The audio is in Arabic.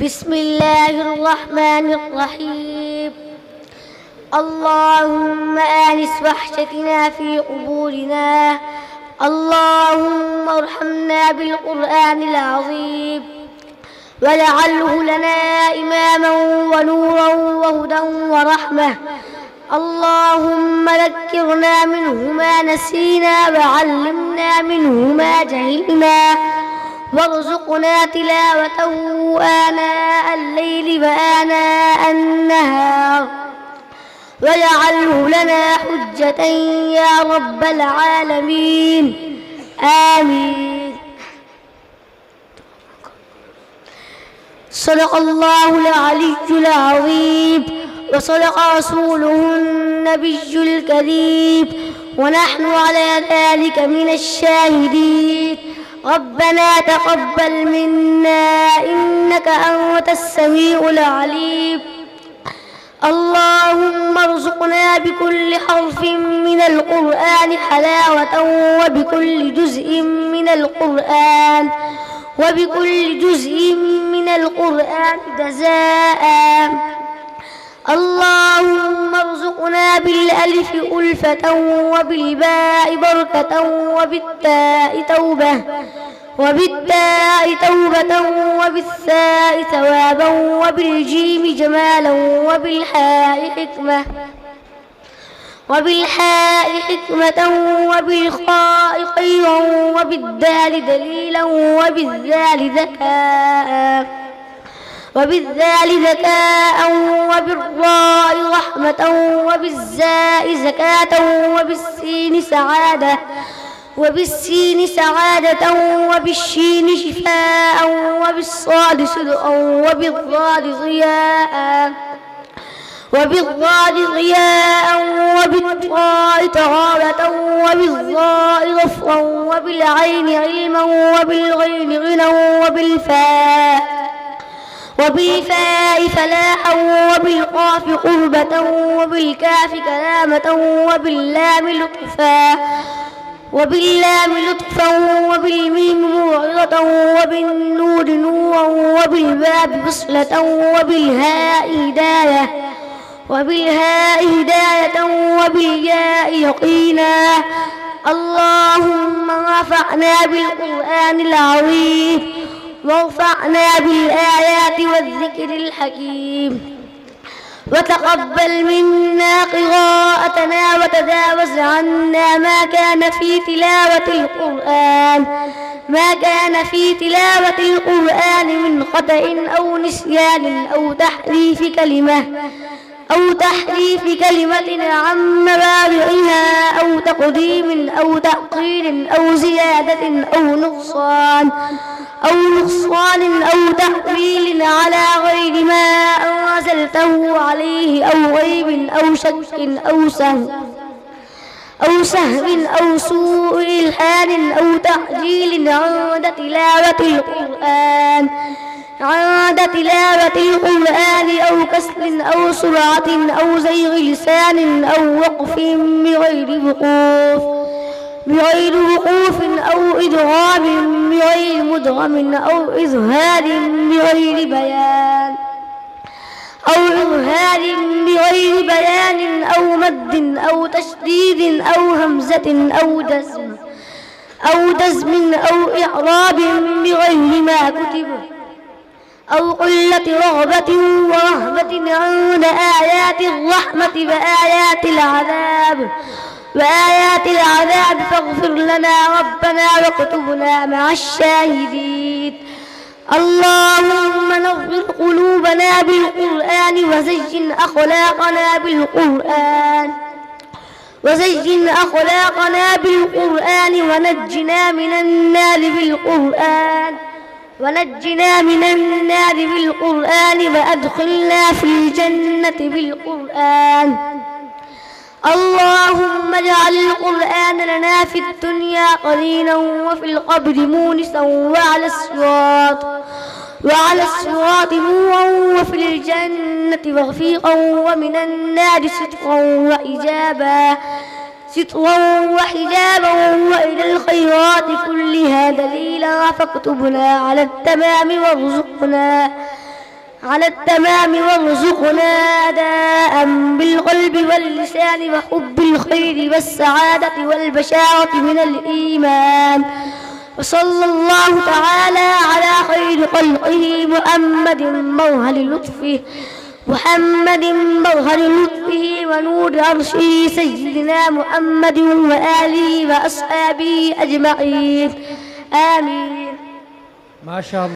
بسم الله الرحمن الرحيم. اللهم آنس وحشتنا في قبورنا. اللهم ارحمنا بالقرآن العظيم واجعله لنا إماما ونورا وهدى ورحمة. اللهم ذكرنا منه ما نسينا وعلمنا منه ما جهلنا وارزقنا تلاوته آناء الليل وآناء النهار واجعله لنا حجة يا رب العالمين آمين. صدق الله العلي العظيم وصدق رسوله النبي الكريم ونحن على ذلك من الشاهدين. ربنا تقبل منا إنك أنت السميع العليم. اللهم ارزقنا بكل حرف من القرآن حلاوة وبكل جزء من القرآن جزاء. اللهم ارزقنا بالألف ألفة وبالباء بركة وبالتاء توبة وبالثاء ثوابا وبالجيم جمالا وبالحاء حكمة وبالخاء خيرا وبالدال دليلا وبالذال ذكاء وبالراء رحمة وبالزاء زكاة وبالسين سعادة وبالشين شفاء وبالصاد صدقا وبالضاد ضياء وبالطاء طهارة وبالظاء غفرا وبالعين علما وبالغين غنى وبالفاء فلاحا وبالقاف قربة وبالكاف كلامة وباللام لطفا وبالميم موعظة وبالنور نورا وبالباب بصلة وبالهاء هداية وبالياء يقينا. اللهم رفعنا بالقرآن العظيم وارفعنا بالآيات والذكر الحكيم وتقبل منا قراءتنا وتجاوز عنا ما كان في تلاوة القرآن من خطأ أو نسيان أو تحريف كلمة عن مواضعها أو تقديم أو تأخير أو زيادة أو نقصان أو تأويل على غير ما أنزلته عليه أو غيب أو شك أو سهو أو سوء إلحاد أو تعجيل عند تلاوة القرآن أو كسل أو سرعة أو زيغ لسان أو وقف بغير وقوف أو إدغام بغير مدغم أو إظهار بغير بيان أو مد أو تشديد أو همزة أو جزم أو إعراب بغير ما كتب أو قلة رغبة ورهبة عند آيات الرحمة وآيات العذاب فاغفر لنا ربنا واكتبنا مع الشاهدين. اللهم نظر قلوبنا بالقرآن وزين أخلاقنا بالقرآن ونجنا من النار بالقرآن وأدخلنا في الجنة بالقرآن. اللهم اجعل القرآن لنا في الدنيا قرينا وفي القبر مونسا وعلى الصراط نورا وفي الجنة رفيقا ومن النار سترا وحجابا وإلى الخيرات كلها دليلا فاكتبنا على التمام على التمام، وارزقنا أداء بالقلب واللسان وحب الخير والسعادة والبشارة من الإيمان. وصلى الله تعالى على خير خلقه محمد مظهر لطفه ونور عرشه سيدنا محمد وآله وأصحابه أجمعين. آمين. ما شاء الله.